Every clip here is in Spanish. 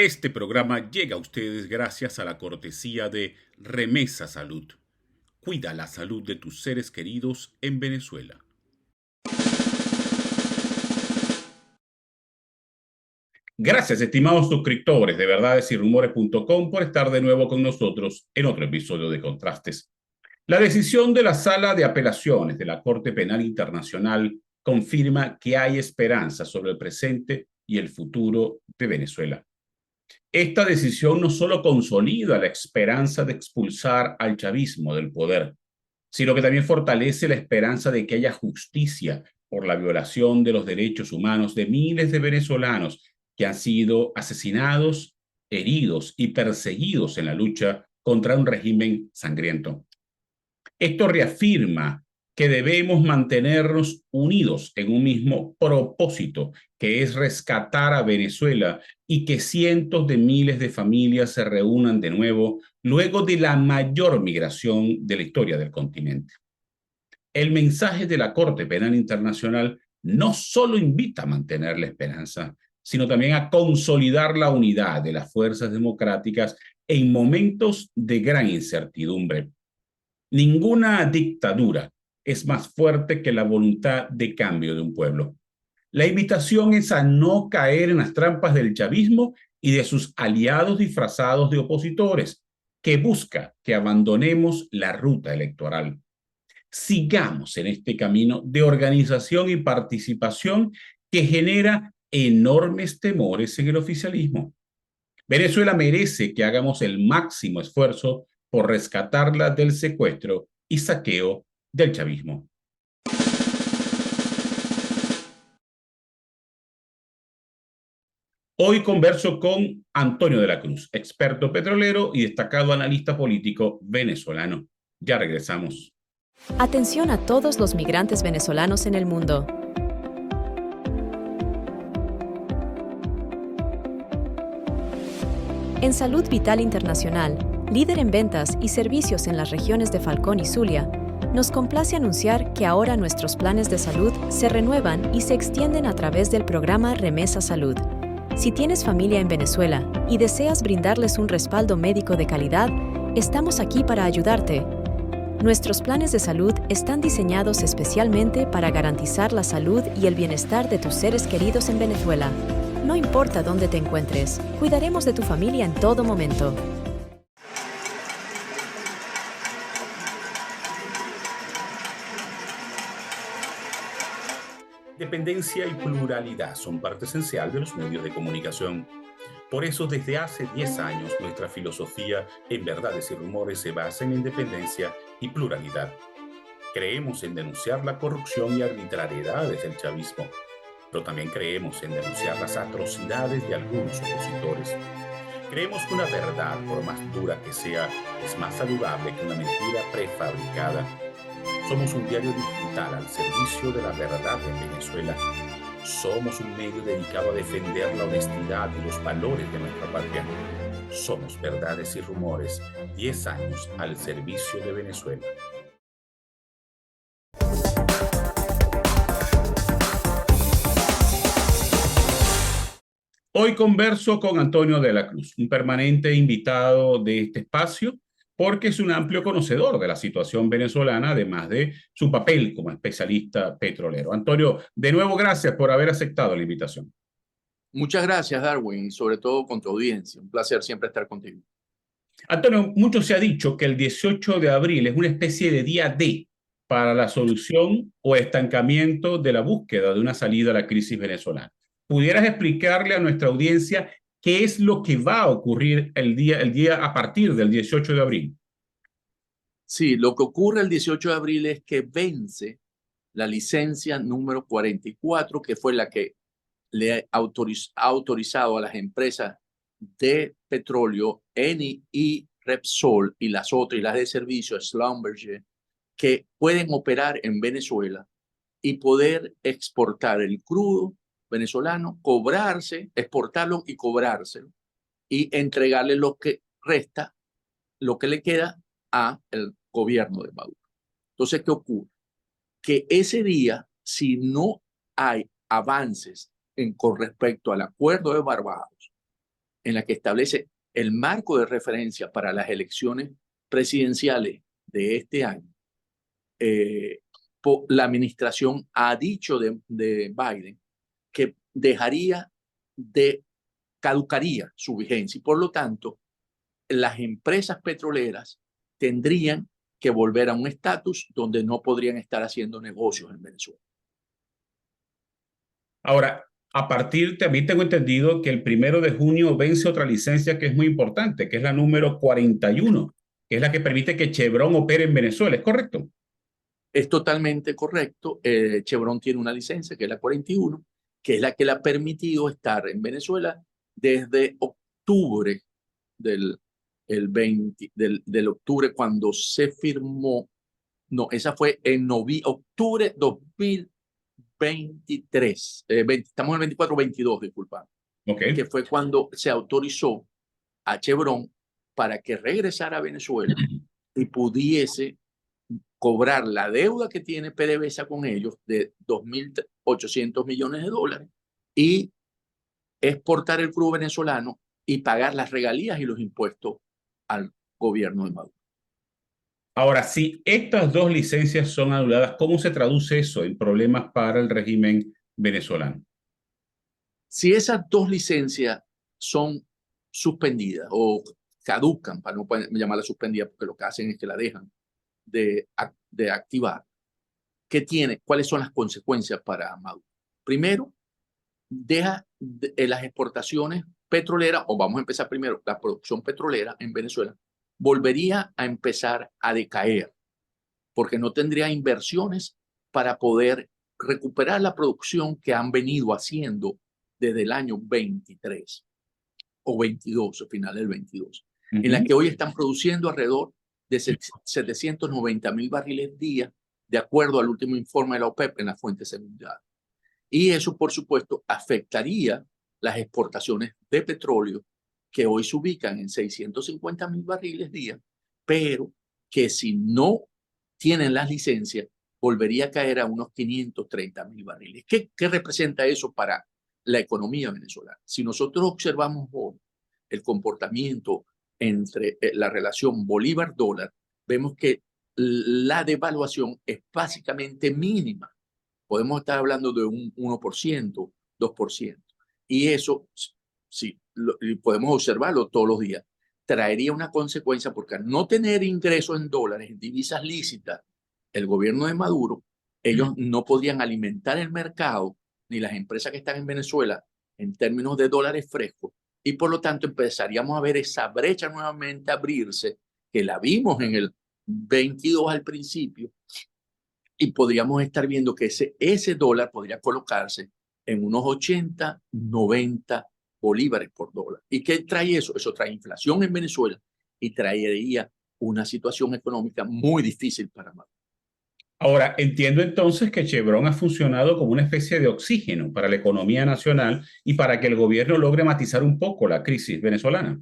Este programa llega a ustedes gracias a la cortesía de Remesa Salud. Cuida la salud de tus seres queridos en Venezuela. Gracias, estimados suscriptores de verdadesyrumores.com por estar de nuevo con nosotros en otro episodio de Contrastes. La decisión de la Sala de Apelaciones de la Corte Penal Internacional confirma que hay esperanza sobre el presente y el futuro de Venezuela. Esta decisión no solo consolida la esperanza de expulsar al chavismo del poder, sino que también fortalece la esperanza de que haya justicia por la violación de los derechos humanos de miles de venezolanos que han sido asesinados, heridos y perseguidos en la lucha contra un régimen sangriento. Esto reafirma que debemos mantenernos unidos en un mismo propósito, que es rescatar a Venezuela y que cientos de miles de familias se reúnan de nuevo luego de la mayor migración de la historia del continente. El mensaje de la Corte Penal Internacional no solo invita a mantener la esperanza, sino también a consolidar la unidad de las fuerzas democráticas en momentos de gran incertidumbre. Ninguna dictadura es más fuerte que la voluntad de cambio de un pueblo. La invitación es a no caer en las trampas del chavismo y de sus aliados disfrazados de opositores, que busca que abandonemos la ruta electoral. Sigamos en este camino de organización y participación que genera enormes temores en el oficialismo. Venezuela merece que hagamos el máximo esfuerzo por rescatarla del secuestro y saqueo del chavismo. Hoy converso con Antonio de la Cruz, experto petrolero y destacado analista político venezolano. Ya regresamos. Atención a todos los migrantes venezolanos en el mundo. En Salud Vital Internacional, líder en ventas y servicios en las regiones de Falcón y Zulia, nos complace anunciar que ahora nuestros planes de salud se renuevan y se extienden a través del programa Remesa Salud. Si tienes familia en Venezuela y deseas brindarles un respaldo médico de calidad, estamos aquí para ayudarte. Nuestros planes de salud están diseñados especialmente para garantizar la salud y el bienestar de tus seres queridos en Venezuela. No importa dónde te encuentres, cuidaremos de tu familia en todo momento. Dependencia y pluralidad son parte esencial de los medios de comunicación. Por eso, desde hace 10 años, nuestra filosofía en Verdades y Rumores se basa en independencia y pluralidad. Creemos en denunciar la corrupción y arbitrariedades del chavismo, pero también creemos en denunciar las atrocidades de algunos opositores. Creemos que una verdad, por más dura que sea, es más saludable que una mentira prefabricada. Somos un diario digital al servicio de la verdad en Venezuela. Somos un medio dedicado a defender la honestidad y los valores de nuestra patria. Somos Verdades y Rumores, 10 años al servicio de Venezuela. Hoy converso con Antonio de la Cruz, un permanente invitado de este espacio, porque es un amplio conocedor de la situación venezolana, además de su papel como especialista petrolero. Antonio, de nuevo, gracias por haber aceptado la invitación. Muchas gracias, Darwin, y sobre todo con tu audiencia. Un placer siempre estar contigo. Antonio, mucho se ha dicho que el 18 de abril es una especie de día D para la solución o estancamiento de la búsqueda de una salida a la crisis venezolana. ¿Pudieras explicarle a nuestra audiencia qué es lo que va a ocurrir el día a partir del 18 de abril? Sí, lo que ocurre el 18 de abril es que vence la licencia número 44, que fue la que le ha autorizado a las empresas de petróleo, Eni y Repsol, y las otras, y las de servicios, Schlumberger, que pueden operar en Venezuela y poder exportar el crudo venezolano, exportarlo y cobrárselo, y entregarle lo que resta, lo que le queda a el gobierno de Maduro. Entonces, ¿qué ocurre? Que ese día, si no hay avances con respecto al acuerdo de Barbados, en la que establece el marco de referencia para las elecciones presidenciales de este año, la administración ha dicho de Biden que caducaría su vigencia y por lo tanto las empresas petroleras tendrían que volver a un estatus donde no podrían estar haciendo negocios en Venezuela. Ahora, también tengo entendido que el 1 de junio vence otra licencia que es muy importante, que es la número 41, que es la que permite que Chevron opere en Venezuela, ¿es correcto? Es totalmente correcto. Chevron tiene una licencia que es la 41, que es la que le ha permitido estar en Venezuela desde octubre del octubre cuando se firmó. No, esa fue en octubre 2023. Estamos en el 24-22, disculpa. Okay. Que fue cuando se autorizó a Chevron para que regresara a Venezuela y pudiese cobrar la deuda que tiene PDVSA con ellos de 2.800 millones de dólares y exportar el crudo venezolano y pagar las regalías y los impuestos al gobierno de Maduro. Ahora, si estas dos licencias son anuladas, ¿cómo se traduce eso en problemas para el régimen venezolano? Si esas dos licencias son suspendidas o caducan, para no llamarla suspendida, porque lo que hacen es que la dejan de activar, ¿cuáles son las consecuencias para Maduro? Primero, deja las exportaciones petroleras, o vamos a empezar primero, la producción petrolera en Venezuela, volvería a empezar a decaer, porque no tendría inversiones para poder recuperar la producción que han venido haciendo desde el año 23 o 22, al final del 22, en la que hoy están produciendo alrededor de 790.000 barriles día, de acuerdo al último informe de la OPEP en las fuentes secundarias. Y eso, por supuesto, afectaría las exportaciones de petróleo, que hoy se ubican en 650.000 barriles día, pero que si no tienen las licencias, volvería a caer a unos 530.000 barriles. ¿Qué representa eso para la economía venezolana? Si nosotros observamos hoy el comportamiento entre la relación Bolívar-dólar, vemos que la devaluación es básicamente mínima. Podemos estar hablando de un 1%, 2%. Y eso, sí, podemos observarlo todos los días. Traería una consecuencia porque al no tener ingresos en dólares, en divisas lícitas, el gobierno de Maduro, ellos no podrían alimentar el mercado ni las empresas que están en Venezuela en términos de dólares frescos. Y por lo tanto empezaríamos a ver esa brecha nuevamente abrirse, que la vimos en el 22 al principio, y podríamos estar viendo que ese dólar podría colocarse en unos 80, 90 bolívares por dólar. ¿Y qué trae eso? Eso trae inflación en Venezuela y traería una situación económica muy difícil para Maduro. Ahora, entiendo entonces que Chevron ha funcionado como una especie de oxígeno para la economía nacional y para que el gobierno logre matizar un poco la crisis venezolana.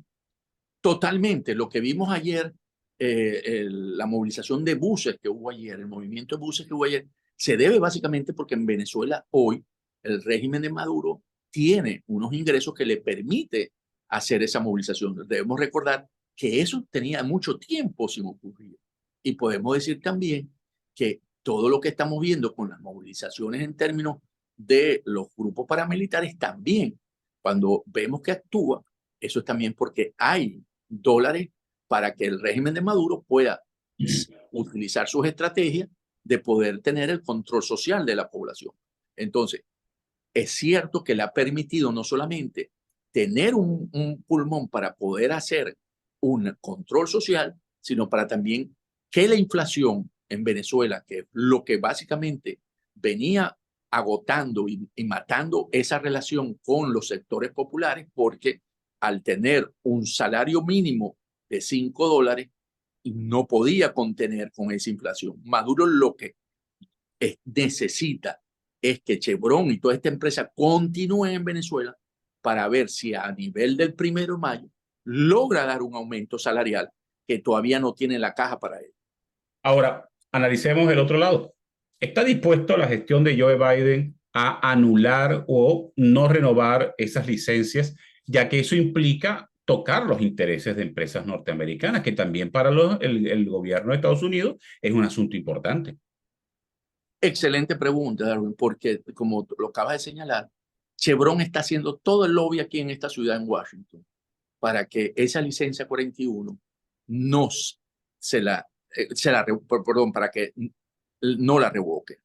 Totalmente. Lo que vimos ayer, la movilización de buses que hubo ayer, el movimiento de buses que hubo ayer, se debe básicamente porque en Venezuela hoy el régimen de Maduro tiene unos ingresos que le permite hacer esa movilización. Debemos recordar que eso tenía mucho tiempo sin ocurrir. Y podemos decir también que todo lo que estamos viendo con las movilizaciones en términos de los grupos paramilitares también, cuando vemos que actúa, eso es también porque hay dólares para que el régimen de Maduro pueda utilizar sus estrategias de poder tener el control social de la población. Entonces, es cierto que le ha permitido no solamente tener un pulmón para poder hacer un control social, sino para también que la inflación en Venezuela, que es lo que básicamente venía agotando y matando esa relación con los sectores populares, porque al tener un salario mínimo de $5, no podía contener con esa inflación. Maduro lo que necesita es que Chevron y toda esta empresa continúen en Venezuela para ver si a nivel del 1 de mayo logra dar un aumento salarial que todavía no tiene la caja para él. Ahora, analicemos el otro lado. ¿Está dispuesto la gestión de Joe Biden a anular o no renovar esas licencias ya que eso implica tocar los intereses de empresas norteamericanas, que también para el gobierno de Estados Unidos es un asunto importante. Excelente pregunta, Darwin, porque como lo acabas de señalar, Chevron está haciendo todo el lobby aquí en esta ciudad, en Washington, para que esa licencia 41 nos perdón, para que no la revoque,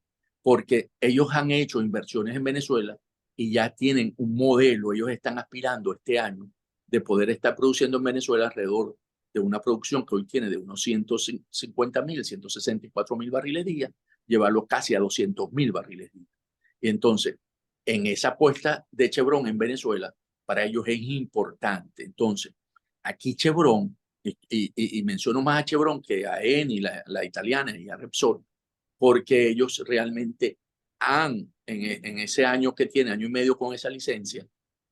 porque ellos han hecho inversiones en Venezuela y ya tienen un modelo. Ellos están aspirando este año de poder estar produciendo en Venezuela alrededor de una producción que hoy tiene de unos 150.000, 164.000 barriles día, llevarlo casi a 200.000 barriles día. Y entonces, en esa apuesta de Chevron en Venezuela, para ellos es importante. Entonces, aquí Chevron, y menciono más a Chevron que a Eni, la italiana, y a Repsol, porque ellos realmente en ese año que tiene, año y medio con esa licencia,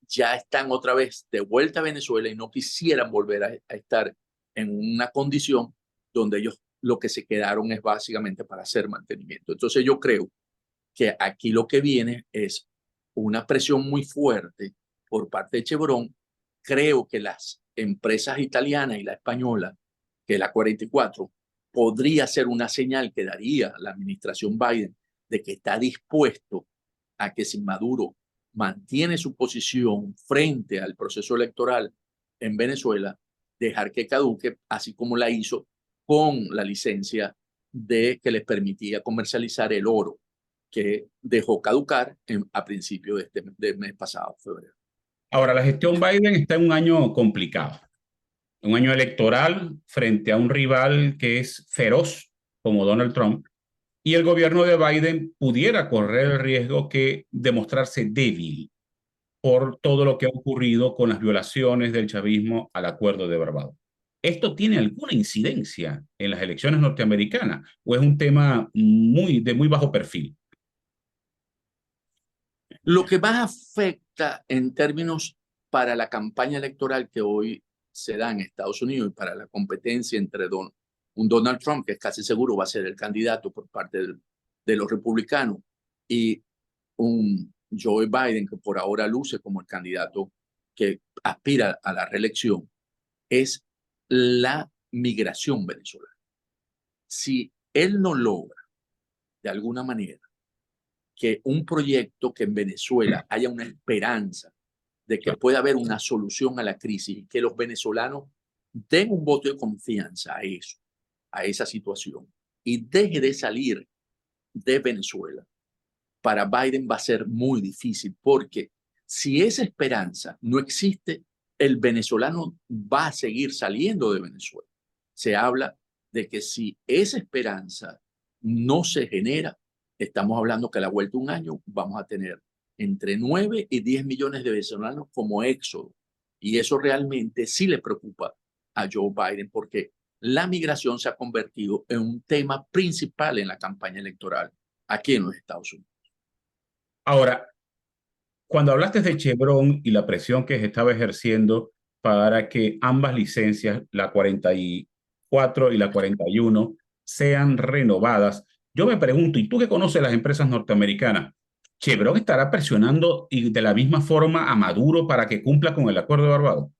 ya están otra vez de vuelta a Venezuela y no quisieran volver a estar en una condición donde ellos lo que se quedaron es básicamente para hacer mantenimiento. Entonces yo creo que aquí lo que viene es una presión muy fuerte por parte de Chevron. Creo que las empresas italianas y la española, que la 44, podría ser una señal que daría la administración Biden de que está dispuesto a que si Maduro mantiene su posición frente al proceso electoral en Venezuela, dejar que caduque, así como la hizo con la licencia que les permitía comercializar el oro, que dejó caducar a principios del mes pasado, febrero. Ahora, la gestión Biden está en un año complicado, un año electoral frente a un rival que es feroz como Donald Trump, y el gobierno de Biden pudiera correr el riesgo de mostrarse débil por todo lo que ha ocurrido con las violaciones del chavismo al Acuerdo de Barbados. ¿Esto tiene alguna incidencia en las elecciones norteamericanas o es un tema de muy bajo perfil? Lo que más afecta en términos para la campaña electoral que hoy se da en Estados Unidos y para la competencia entre un Donald Trump, que es casi seguro va a ser el candidato por parte de los republicanos, y un Joe Biden, que por ahora luce como el candidato que aspira a la reelección, es la migración venezolana. Si él no logra, de alguna manera, que un proyecto que en Venezuela haya una esperanza de que pueda haber una solución a la crisis y que los venezolanos den un voto de confianza a eso, a esa situación, y deje de salir de Venezuela, para Biden va a ser muy difícil, porque si esa esperanza no existe, el venezolano va a seguir saliendo de Venezuela. Se habla de que si esa esperanza no se genera, estamos hablando que a la vuelta de un año vamos a tener entre 9 y 10 millones de venezolanos como éxodo. Y eso realmente sí le preocupa a Joe Biden, porque la migración se ha convertido en un tema principal en la campaña electoral aquí en los Estados Unidos. Ahora, cuando hablaste de Chevron y la presión que se estaba ejerciendo para que ambas licencias, la 44 y la 41, sean renovadas, yo me pregunto, y tú que conoces las empresas norteamericanas, ¿Chevron estará presionando y de la misma forma a Maduro para que cumpla con el Acuerdo de Barbados?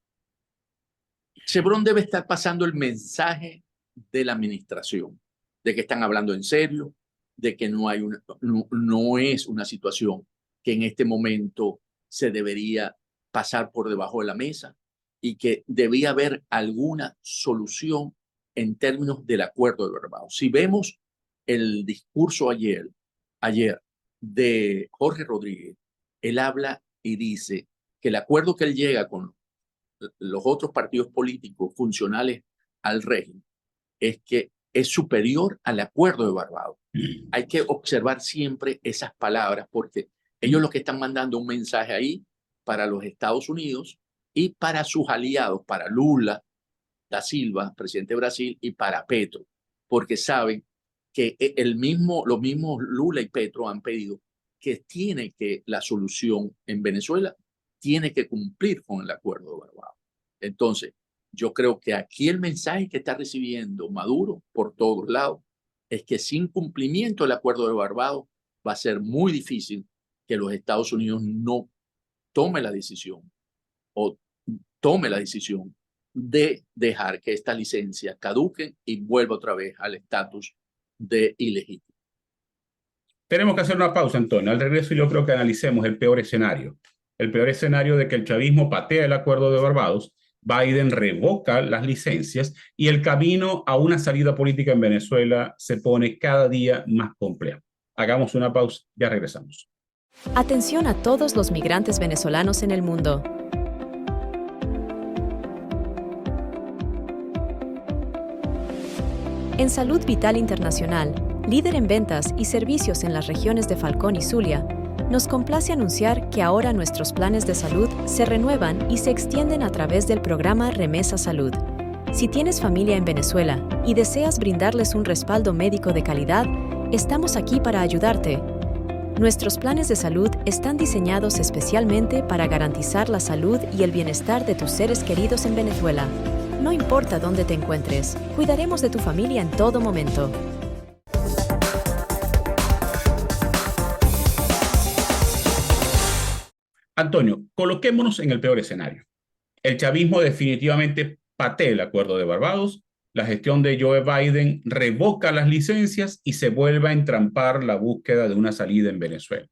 Chevron debe estar pasando el mensaje de la administración, de que están hablando en serio, de que no es una situación que en este momento se debería pasar por debajo de la mesa y que debía haber alguna solución en términos del Acuerdo de Barbados. Si vemos el discurso ayer de Jorge Rodríguez, él habla y dice que el acuerdo que él llega con los otros partidos políticos funcionales al régimen es que es superior al Acuerdo de Barbados. Hay que observar siempre esas palabras, porque ellos lo que están mandando un mensaje ahí para los Estados Unidos y para sus aliados, para Lula da Silva, presidente de Brasil, y para Petro, porque saben que los mismos Lula y Petro han pedido que la solución en Venezuela tiene que cumplir con el Acuerdo de Barbados. Entonces, yo creo que aquí el mensaje que está recibiendo Maduro por todos lados es que sin cumplimiento del Acuerdo de Barbados va a ser muy difícil que los Estados Unidos no tome la decisión o tome la decisión de dejar que estas licencias caduquen y vuelva otra vez al estatus de ilegítimo. Tenemos que hacer una pausa, Antonio. Al regreso yo creo que analicemos el peor escenario. El peor escenario de que el chavismo patea el acuerdo de Barbados, Biden revoca las licencias y el camino a una salida política en Venezuela se pone cada día más complejo. Hagamos una pausa, ya regresamos. Atención a todos los migrantes venezolanos en el mundo. En Salud Vital Internacional, líder en ventas y servicios en las regiones de Falcón y Zulia, nos complace anunciar que ahora nuestros planes de salud se renuevan y se extienden a través del programa Remesa Salud. Si tienes familia en Venezuela y deseas brindarles un respaldo médico de calidad, estamos aquí para ayudarte. Nuestros planes de salud están diseñados especialmente para garantizar la salud y el bienestar de tus seres queridos en Venezuela. No importa dónde te encuentres, cuidaremos de tu familia en todo momento. Antonio, coloquémonos en el peor escenario. El chavismo definitivamente patea el acuerdo de Barbados, la gestión de Joe Biden revoca las licencias y se vuelve a entrampar la búsqueda de una salida en Venezuela.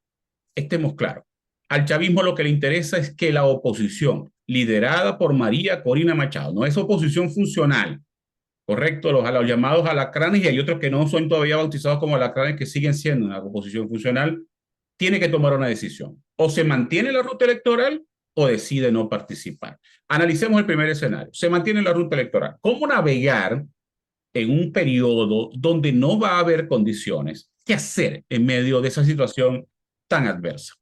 Estemos claros, al chavismo lo que le interesa es que la oposición, liderada por María Corina Machado, no es oposición funcional, correcto, los llamados alacranes, y hay otros que no son todavía bautizados como alacranes que siguen siendo una oposición funcional, tiene que tomar una decisión. O se mantiene la ruta electoral o decide no participar. Analicemos el primer escenario. Se mantiene la ruta electoral. ¿Cómo navegar en un periodo donde no va a haber condiciones? ¿Qué hacer en medio de esa situación tan adversa?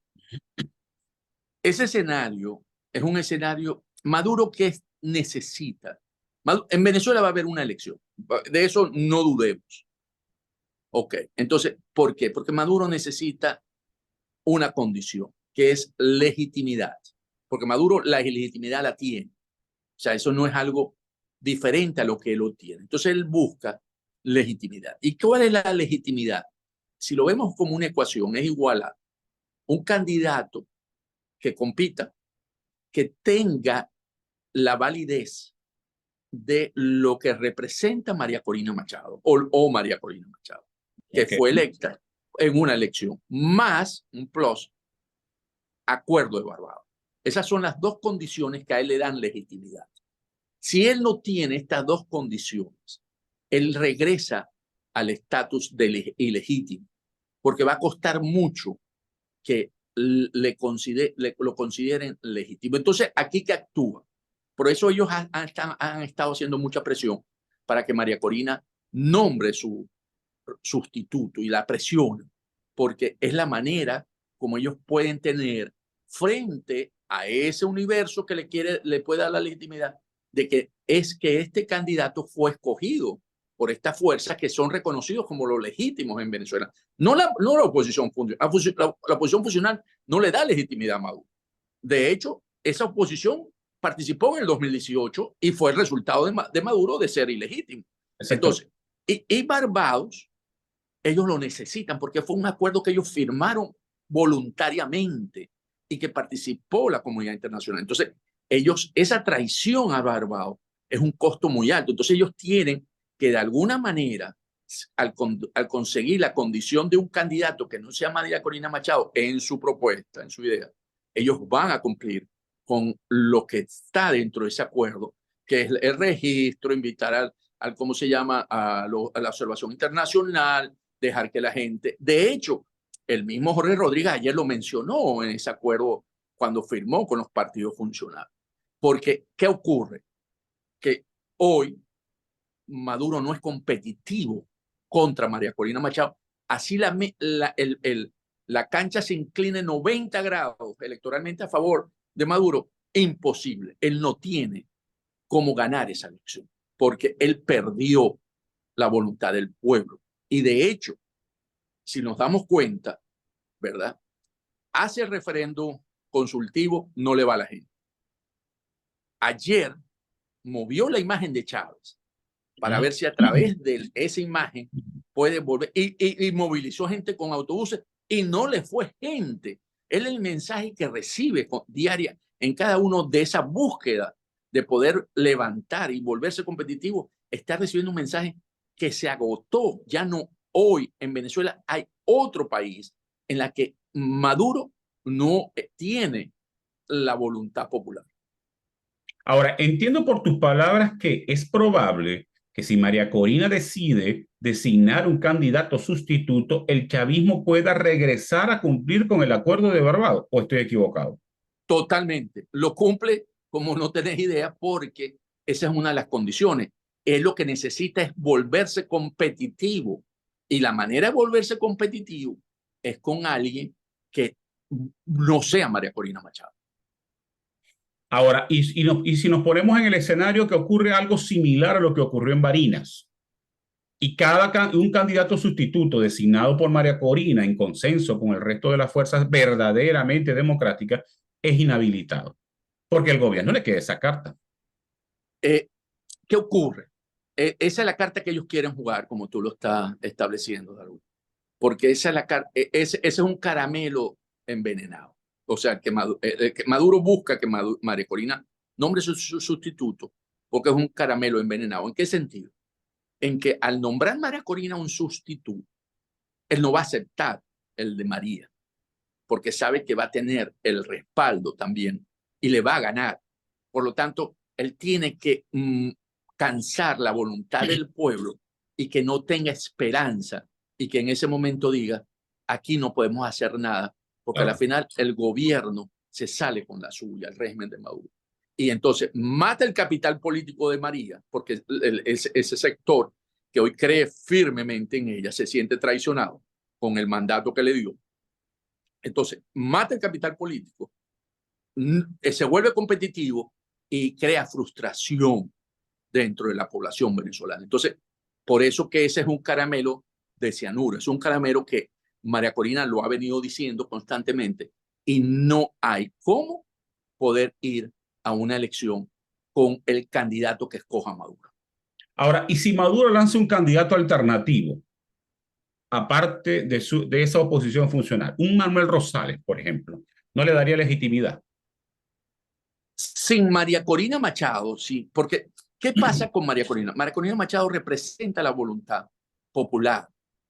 Ese escenario es un escenario Maduro que necesita. En Venezuela va a haber una elección. De eso no dudemos. Ok, entonces, ¿por qué? Porque Maduro necesita una condición, que es legitimidad. Porque Maduro la legitimidad la tiene. O sea, eso no es algo diferente a lo que él obtiene. Entonces, él busca legitimidad. ¿Y cuál es la legitimidad? Si lo vemos como una ecuación, es igual a un candidato que compita, que tenga la validez de lo que representa María Corina Machado o María Corina Machado, que fue electa en una elección, más un plus, acuerdo de Barbados. Esas son las dos condiciones que a él le dan legitimidad. Si él no tiene estas dos condiciones, él regresa al estatus de ilegítimo, porque va a costar mucho que lo consideren legítimo. Entonces, aquí que actúa. Por eso ellos han estado haciendo mucha presión para que María Corina nombre su sustituto y la presiona, porque es la manera como ellos pueden tener frente a ese universo que le puede dar la legitimidad de que es que este candidato fue escogido por estas fuerzas que son reconocidos como los legítimos en Venezuela. No la oposición funcional. La oposición funcional no le da legitimidad a Maduro. De hecho, esa oposición participó en el 2018 y fue el resultado de Maduro de ser ilegítimo. Exacto. Entonces, y Barbados, ellos lo necesitan porque fue un acuerdo que ellos firmaron voluntariamente y que participó la comunidad internacional. Entonces, esa traición a Barbados es un costo muy alto. Entonces, ellos tienen que de alguna manera, al conseguir la condición de un candidato que no sea María Corina Machado en su propuesta, en su idea, ellos van a cumplir con lo que está dentro de ese acuerdo, que es el registro, invitar ¿cómo se llama? A la observación internacional, dejar que la gente... De hecho, el mismo Jorge Rodríguez ayer lo mencionó en ese acuerdo cuando firmó con los partidos funcionarios. Porque, ¿qué ocurre? Que hoy Maduro no es competitivo contra María Corina Machado. Así la cancha se incline 90 grados electoralmente a favor de Maduro. Imposible. Él no tiene cómo ganar esa elección porque él perdió la voluntad del pueblo. Y de hecho, si nos damos cuenta, ¿verdad? Hace el referéndum consultivo, no le va a la gente. Ayer movió la imagen de Chávez para ver si a través de esa imagen puede volver y movilizó gente con autobuses y no le fue gente. Él el mensaje que recibe diaria en cada uno de esa búsqueda de poder levantar y volverse competitivo, está recibiendo un mensaje que se agotó. Ya no, hoy en Venezuela hay otro país en la que Maduro no tiene la voluntad popular. Ahora, entiendo por tus palabras que es probable que si María Corina decide designar un candidato sustituto, el chavismo pueda regresar a cumplir con el acuerdo de Barbados, ¿o estoy equivocado? Totalmente. Lo cumple como no tenés idea, porque esa es una de las condiciones. Él lo que necesita es volverse competitivo. Y la manera de volverse competitivo es con alguien que no sea María Corina Machado. Ahora, y si nos ponemos en el escenario que ocurre algo similar a lo que ocurrió en Barinas, y un candidato sustituto designado por María Corina en consenso con el resto de las fuerzas verdaderamente democráticas es inhabilitado, porque el gobierno le queda esa carta. ¿Qué ocurre? Esa es la carta que ellos quieren jugar, como tú lo estás estableciendo, Darude. Porque esa es la ese es un caramelo envenenado. O sea, que Maduro busca que María Corina nombre su sustituto, porque es un caramelo envenenado. ¿En qué sentido? En que al nombrar María Corina un sustituto, él no va a aceptar el de María, porque sabe que va a tener el respaldo también y le va a ganar. Por lo tanto, él tiene que cansar la voluntad del pueblo y que no tenga esperanza y que en ese momento diga, aquí no podemos hacer nada, porque al final el gobierno se sale con la suya, el régimen de Maduro. Y entonces mata el capital político de María, porque ese sector que hoy cree firmemente en ella se siente traicionado con el mandato que le dio. Entonces, mata el capital político, se vuelve competitivo y crea frustración dentro de la población venezolana. Entonces, por eso que ese es un caramelo de cianuro, es un caramelo que María Corina lo ha venido diciendo constantemente y no hay cómo poder ir a una elección con el candidato que escoja Maduro. Ahora, ¿y si Maduro lanza un candidato alternativo, aparte de esa oposición funcional? Un Manuel Rosales, por ejemplo, ¿no le daría legitimidad? Sin María Corina Machado, sí, porque ¿qué pasa con María Corina? María Corina Machado representa la voluntad popular.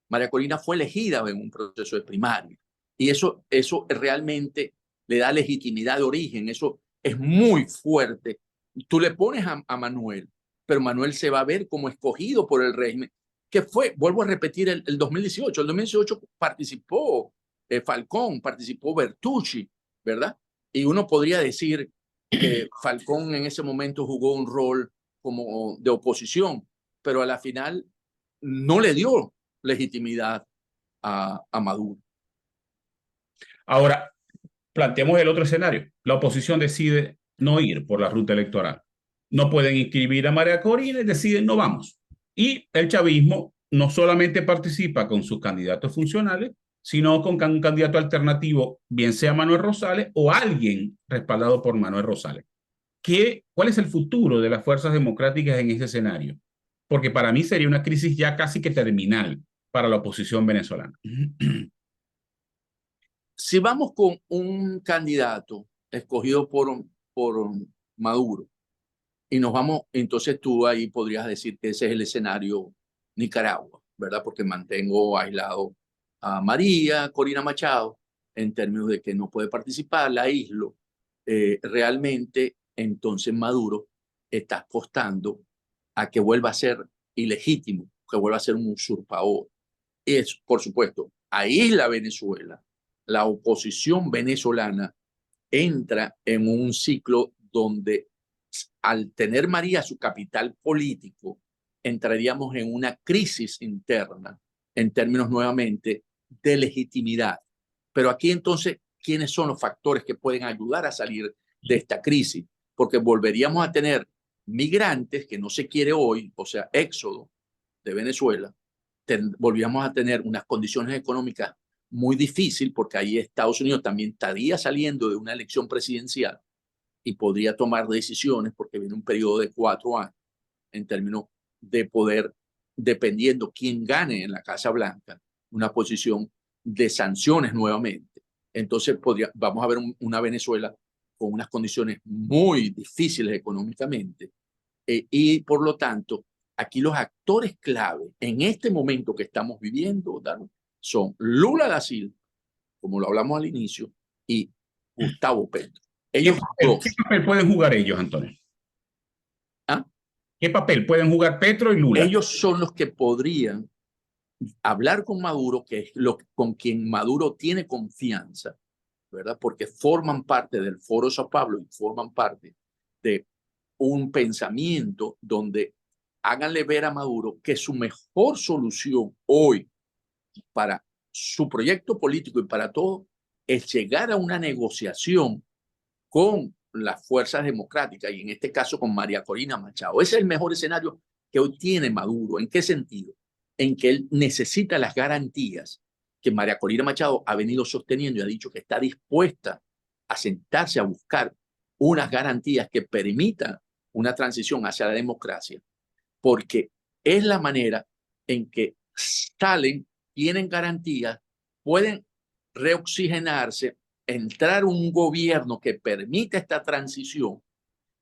María Corina fue elegida en un proceso de primaria y eso realmente le da legitimidad de origen, eso es muy fuerte. Tú le pones a Manuel, pero Manuel se va a ver como escogido por el régimen, que fue, vuelvo a repetir, el 2018. El 2018 participó Falcón, participó Bertucci, ¿verdad? Y uno podría decir que Falcón en ese momento jugó un rol como de oposición, pero a la final no le dio legitimidad a Maduro. Ahora, planteemos el otro escenario. La oposición decide no ir por la ruta electoral. No pueden inscribir a María Corina y deciden no vamos. Y el chavismo no solamente participa con sus candidatos funcionales, sino con un candidato alternativo, bien sea Manuel Rosales o alguien respaldado por Manuel Rosales. ¿Cuál es el futuro de las fuerzas democráticas en ese escenario? Porque para mí sería una crisis ya casi que terminal para la oposición venezolana. Si vamos con un candidato escogido por Maduro y nos vamos, entonces tú ahí podrías decir que ese es el escenario Nicaragua, ¿verdad? Porque mantengo aislado a María Corina Machado en términos de que no puede participar, la aíslo. Realmente, entonces Maduro está apostando a que vuelva a ser ilegítimo, que vuelva a ser un usurpador. Y es, por supuesto, aísla Venezuela. La oposición venezolana entra en un ciclo donde al tener María su capital político, entraríamos en una crisis interna en términos nuevamente de legitimidad. Pero aquí entonces, ¿quiénes son los factores que pueden ayudar a salir de esta crisis? Porque volveríamos a tener migrantes que no se quiere hoy, o sea, éxodo de Venezuela, volvíamos a tener unas condiciones económicas muy difíciles porque ahí Estados Unidos también estaría saliendo de una elección presidencial y podría tomar decisiones porque viene un periodo de 4 años en términos de poder, dependiendo quién gane en la Casa Blanca, una posición de sanciones nuevamente. Entonces vamos a ver una Venezuela con unas condiciones muy difíciles económicamente, y por lo tanto, aquí los actores clave en este momento que estamos viviendo, Darwin, son Lula da Silva, como lo hablamos al inicio, y Gustavo Petro. Ellos dos. ¿Qué papel pueden jugar ellos, Antonio? ¿Ah? ¿Qué papel pueden jugar Petro y Lula? Ellos son los que podrían hablar con Maduro, que es con quien Maduro tiene confianza, ¿verdad? Porque forman parte del Foro Sao Paulo y forman parte de un pensamiento donde háganle ver a Maduro que su mejor solución hoy para su proyecto político y para todo es llegar a una negociación con las fuerzas democráticas y en este caso con María Corina Machado. Ese es el mejor escenario que hoy tiene Maduro. ¿En qué sentido? En que él necesita las garantías que María Corina Machado ha venido sosteniendo y ha dicho que está dispuesta a sentarse a buscar unas garantías que permitan una transición hacia la democracia, porque es la manera en que salen, tienen garantías, pueden reoxigenarse, entrar un gobierno que permita esta transición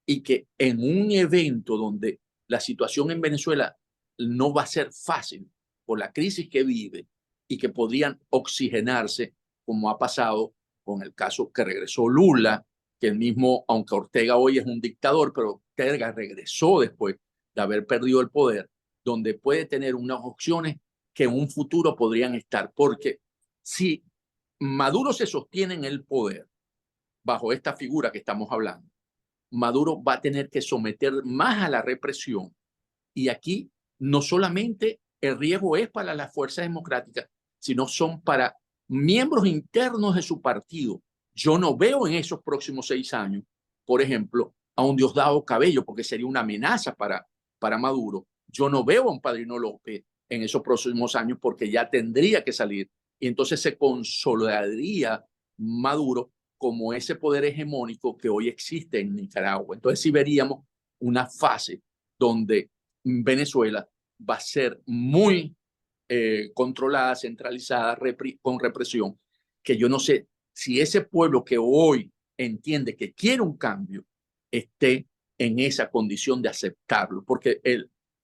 y que en un evento donde la situación en Venezuela no va a ser fácil por la crisis que vive y que podrían oxigenarse, como ha pasado con el caso que regresó Lula, que el mismo, aunque Ortega hoy es un dictador, pero Ortega regresó después de haber perdido el poder, donde puede tener unas opciones que en un futuro podrían estar, porque si Maduro se sostiene en el poder bajo esta figura que estamos hablando, Maduro va a tener que someter más a la represión. Y aquí no solamente el riesgo es para las fuerzas democráticas, sino son para miembros internos de su partido. Yo no veo en esos próximos 6 años, por ejemplo, a un Diosdado Cabello, porque sería una amenaza para Maduro. Yo no veo a un Padrino López en esos próximos años porque ya tendría que salir. Y entonces se consolidaría Maduro como ese poder hegemónico que hoy existe en Nicaragua. Entonces sí veríamos una fase donde Venezuela va a ser muy controlada, centralizada, con represión, que yo no sé si ese pueblo que hoy entiende que quiere un cambio esté en esa condición de aceptarlo, porque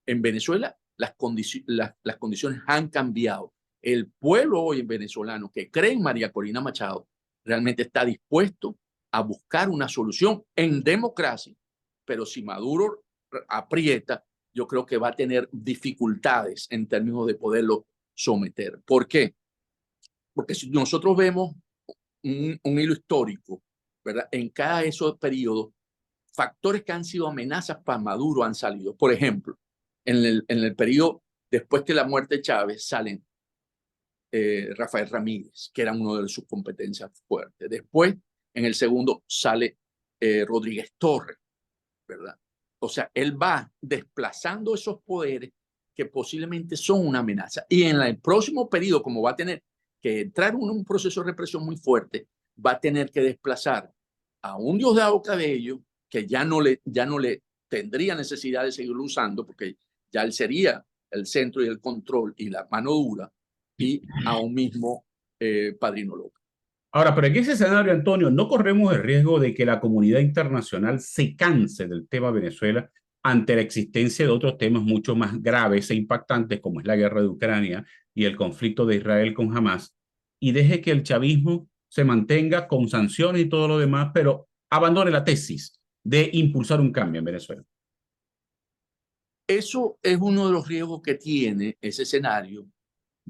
en Venezuela las condiciones han cambiado. El pueblo hoy venezolano que cree en María Corina Machado realmente está dispuesto a buscar una solución en democracia, pero si Maduro aprieta, yo creo que va a tener dificultades en términos de poderlo someter. ¿Por qué? Porque si nosotros vemos un hilo histórico, ¿verdad? En cada esos periodos, factores que han sido amenazas para Maduro han salido. Por ejemplo, en el periodo después que la muerte de Chávez salen Rafael Ramírez, que era uno de sus competencias fuertes. Después, en el segundo, sale Rodríguez Torres, ¿verdad? O sea, él va desplazando esos poderes que posiblemente son una amenaza. Y en el próximo periodo, como va a tener que entrar en un proceso de represión muy fuerte, va a tener que desplazar a un Diosdado Cabello, que ya no le tendría necesidad de seguirlo usando, porque ya él sería el centro y el control y la mano dura, y a un mismo Padrino López. Ahora, pero en ese escenario, Antonio, ¿no corremos el riesgo de que la comunidad internacional se canse del tema Venezuela ante la existencia de otros temas mucho más graves e impactantes, como es la guerra de Ucrania y el conflicto de Israel con Hamas, y deje que el chavismo se mantenga con sanciones y todo lo demás, pero abandone la tesis de impulsar un cambio en Venezuela? Eso es uno de los riesgos que tiene ese escenario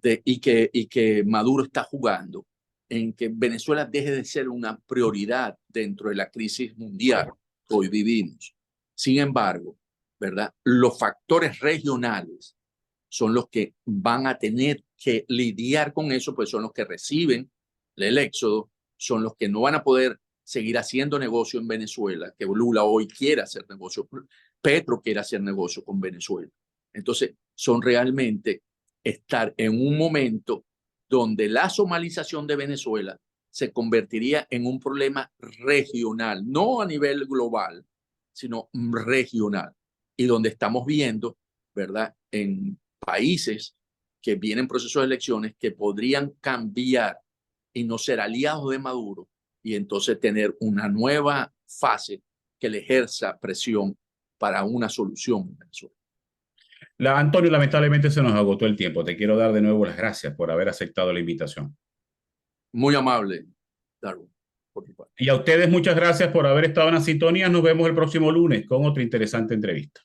y que Maduro está jugando, en que Venezuela deje de ser una prioridad dentro de la crisis mundial que hoy vivimos. Sin embargo, ¿verdad? Los factores regionales son los que van a tener que lidiar con eso, pues son los que reciben el éxodo, son los que no van a poder seguir haciendo negocio en Venezuela, que Lula hoy quiere hacer negocio, Petro quiere hacer negocio con Venezuela. Entonces, son realmente estar en un momento donde la somalización de Venezuela se convertiría en un problema regional, no a nivel global, sino regional. Y donde estamos viendo, ¿verdad?, en países que vienen procesos de elecciones que podrían cambiar y no ser aliados de Maduro, y entonces tener una nueva fase que le ejerza presión para una solución en Venezuela. Antonio, lamentablemente se nos agotó el tiempo. Te quiero dar de nuevo las gracias por haber aceptado la invitación. Muy amable, Darwin, por tu parte. Y a ustedes muchas gracias por haber estado en la sintonía. Nos vemos el próximo lunes con otra interesante entrevista.